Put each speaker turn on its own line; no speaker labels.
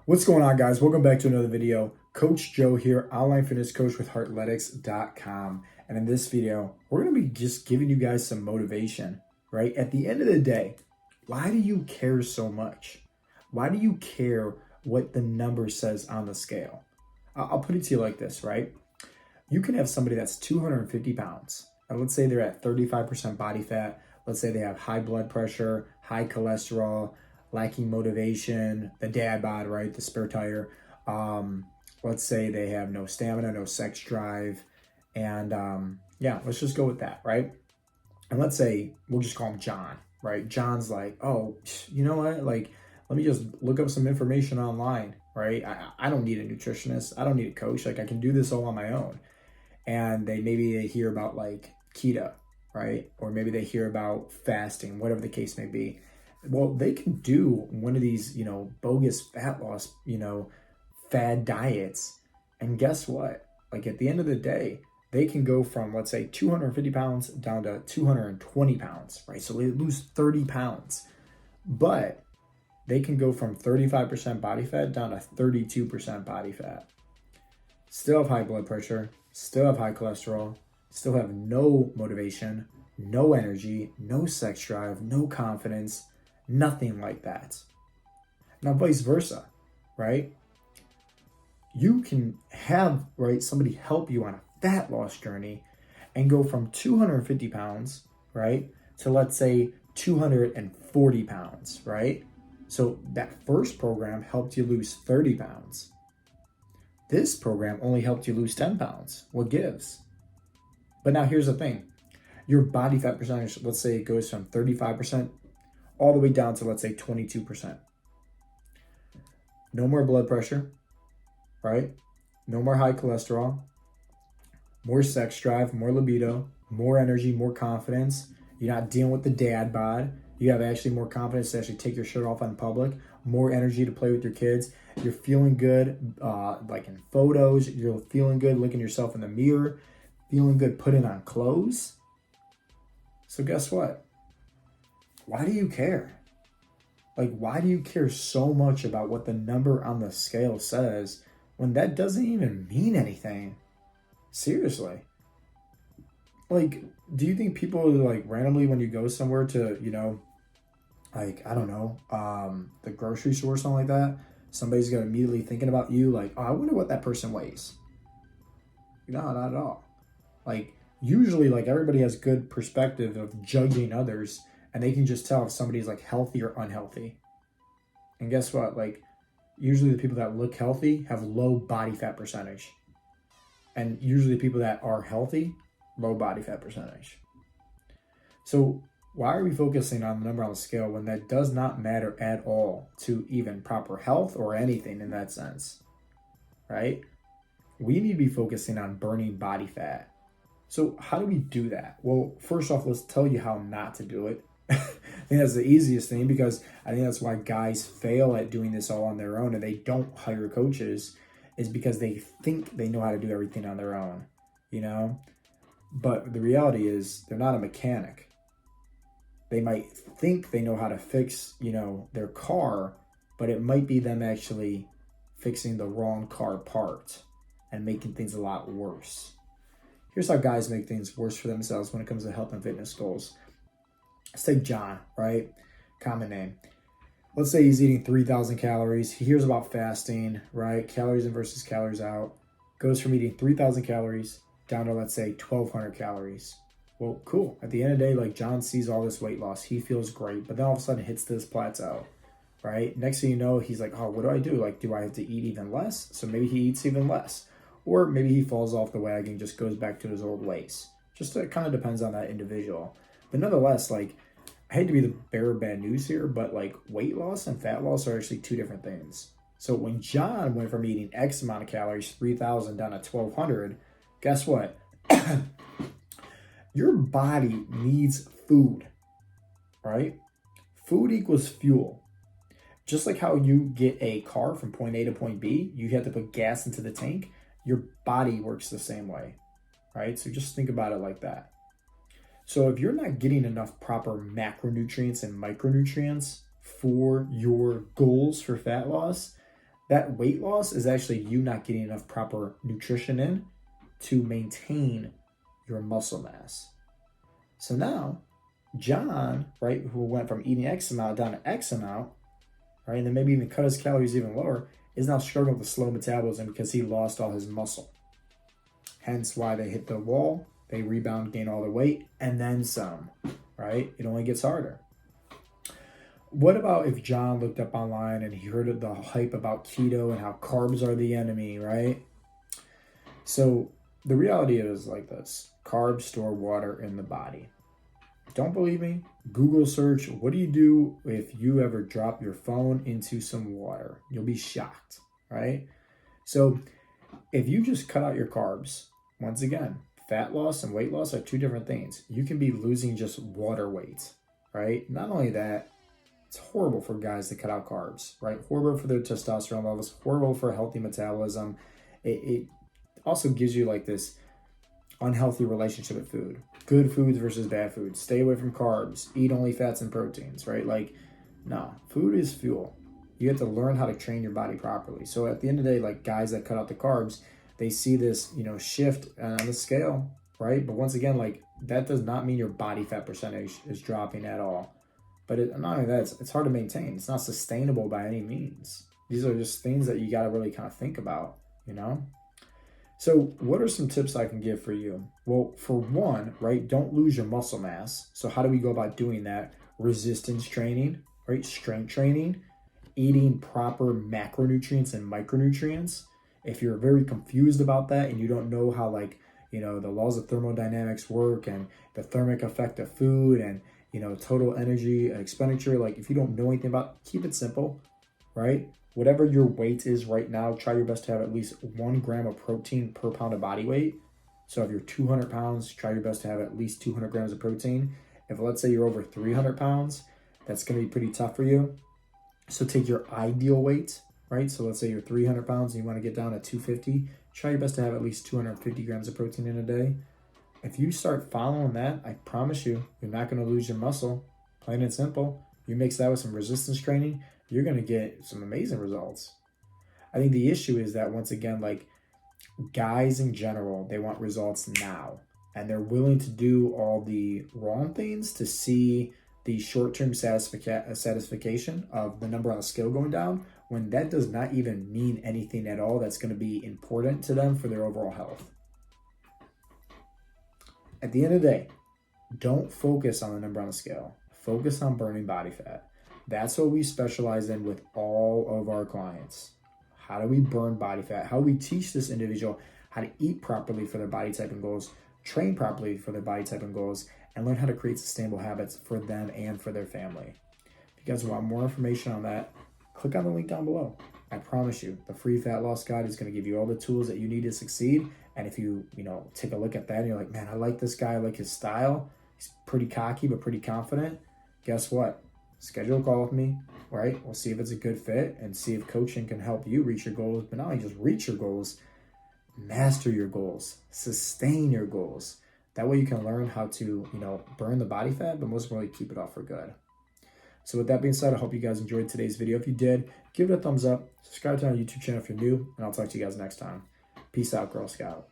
What's going on, guys? Welcome back to another video. Coach Joe here, online fitness coach with Heartletics.com. And in this video, we're going to be just giving you guys some motivation, right? At the end of the day, why do you care so much? Why do you care what the number says on the scale? I'll put it to you like this, right? You can have somebody that's 250 pounds, and let's say they're at 35% body fat. Let's say they have high blood pressure, high cholesterol, lacking motivation, the dad bod, right? The spare tire. Let's say they have no stamina, no sex drive. And yeah, let's just go with that, right? And let's say we'll just call him John, right? John's like, oh, you know what? Like, let me just look up some information online, right? I don't need a nutritionist. I don't need a coach. Like, I can do this all on my own. And maybe they hear about like keto, right? Or maybe they hear about fasting, whatever the case may be. Well, they can do one of these, bogus fat loss, fad diets. And guess what? Like at the end of the day, they can go from, let's say, 250 pounds down to 220 pounds, right? So they lose 30 pounds. But they can go from 35% body fat down to 32% body fat. Still have high blood pressure, still have high cholesterol, still have no motivation, no energy, no sex drive, no confidence, nothing like that. Now, vice versa, right? You can have, right, somebody help you on a fat loss journey and go from 250 pounds, right, to let's say 240 pounds, right? So that first program helped you lose 30 pounds. This program only helped you lose 10 pounds. What gives? But now here's the thing. Your body fat percentage, let's say it goes from 35% all the way down to, let's say, 22%. No more blood pressure, right? No more high cholesterol, more sex drive, more libido, more energy, more confidence. You're not dealing with the dad bod. You have actually more confidence to actually take your shirt off in public, more energy to play with your kids. You're feeling good, like in photos. You're feeling good looking yourself in the mirror, feeling good putting on clothes. So guess what? Why do you care? Like, why do you care so much about what the number on the scale says when that doesn't even mean anything? Seriously. Like, do you think people like randomly when you go somewhere to, like, I don't know, the grocery store or something like that, somebody's gonna immediately thinking about you like, oh, I wonder what that person weighs? No, not at all. Like, usually, like, everybody has good perspective of judging others, and they can just tell if somebody's like healthy or unhealthy. And guess what? Like, usually the people that look healthy have low body fat percentage. And usually the people that are healthy, low body fat percentage. So why are we focusing on the number on the scale when that does not matter at all to even proper health or anything in that sense, right? We need to be focusing on burning body fat. So how do we do that? Well, first off, let's tell you how not to do it. I think that's the easiest thing because I think that's why guys fail at doing this all on their own and they don't hire coaches is because they think they know how to do everything on their own, But the reality is they're not a mechanic. They might think they know how to fix, their car, but it might be them actually fixing the wrong car part and making things a lot worse. Here's how guys make things worse for themselves when it comes to health and fitness goals. Let's take John, right? Common name. Let's say he's eating 3,000 calories. He hears about fasting, right? Calories in versus calories out. Goes from eating 3,000 calories down to, let's say, 1,200 calories. Well, cool. At the end of the day, like John sees all this weight loss. He feels great, but then all of a sudden it hits this plateau, right? Next thing you know, he's like, oh, what do I do? Like, do I have to eat even less? So maybe he eats even less. Or maybe he falls off the wagon and just goes back to his old ways. Just it kind of depends on that individual. But nonetheless, like, I hate to be the bearer of bad news here, but like weight loss and fat loss are actually two different things. So when John went from eating X amount of calories, 3,000 down to 1,200, guess what? Your body needs food, right? Food equals fuel. Just like how you get a car from point A to point B, you have to put gas into the tank. Your body works the same way, right? So just think about it like that. So if you're not getting enough proper macronutrients and micronutrients for your goals for fat loss, That weight loss is actually you not getting enough proper nutrition in to maintain your muscle mass. So now, John, right, who went from eating X amount down to X amount, right, and then maybe even cut his calories even lower, is now struggling with slow metabolism because he lost all his muscle. Hence why they hit the wall, they rebound, gain all the weight, and then some, right? It only gets harder. What about if John looked up online and he heard the hype about keto and how carbs are the enemy, right? So the reality is like this. Carbs store water in the body. Don't believe me? Google search, what do you do if you ever drop your phone into some water? You'll be shocked, right? So if you just cut out your carbs, once again, fat loss and weight loss are two different things. You can be losing just water weight, right? Not only that, it's horrible for guys to cut out carbs, right? Horrible for their testosterone levels, horrible for a healthy metabolism. It also gives you like this unhealthy relationship with food. Good foods versus bad foods. Stay away from carbs. Eat only fats and proteins, right? Like, no, food is fuel. You have to learn how to train your body properly. So at the end of the day, like guys that cut out the carbs, they see this, shift on the scale, right? But once again, like that does not mean your body fat percentage is dropping at all. But not only that, it's hard to maintain. It's not sustainable by any means. These are just things that you got to really kind of think about, So what are some tips I can give for you? Well, for one, right, don't lose your muscle mass. So how do we go about doing that? Resistance training, right? Strength training, eating proper macronutrients and micronutrients. If you're very confused about that and you don't know how the laws of thermodynamics work and the thermic effect of food and, total energy expenditure, like if you don't know anything about, keep it simple, right? Whatever your weight is right now, try your best to have at least 1 gram of protein per pound of body weight. So if you're 200 pounds, try your best to have at least 200 grams of protein. If let's say you're over 300 pounds, that's going to be pretty tough for you. So take your ideal weight, right? So let's say you're 300 pounds and you want to get down to 250. Try your best to have at least 250 grams of protein in a day. If you start following that, I promise you're not going to lose your muscle. Plain and simple. You mix that with some resistance training, you're going to get some amazing results. I think the issue is that once again, like guys in general, they want results now and they're willing to do all the wrong things to see the short-term satisfaction of the number on the scale going down when that does not even mean anything at all that's going to be important to them for their overall health. At the end of the day, don't focus on the number on the scale. Focus on burning body fat. That's what we specialize in with all of our clients. How do we burn body fat? How do we teach this individual how to eat properly for their body type and goals, train properly for their body type and goals, and learn how to create sustainable habits for them and for their family. If you guys want more information on that, click on the link down below. I promise you, the free fat loss guide is going to give you all the tools that you need to succeed. And if you, take a look at that and you're like, man, I like this guy, I like his style. He's pretty cocky, but pretty confident. Guess what? Schedule a call with me, right? We'll see if it's a good fit and see if coaching can help you reach your goals. But not only just reach your goals, master your goals, sustain your goals. That way you can learn how to, burn the body fat, but most importantly, keep it off for good. So with that being said, I hope you guys enjoyed today's video. If you did, give it a thumbs up, subscribe to our YouTube channel if you're new, and I'll talk to you guys next time. Peace out, Girl Scout.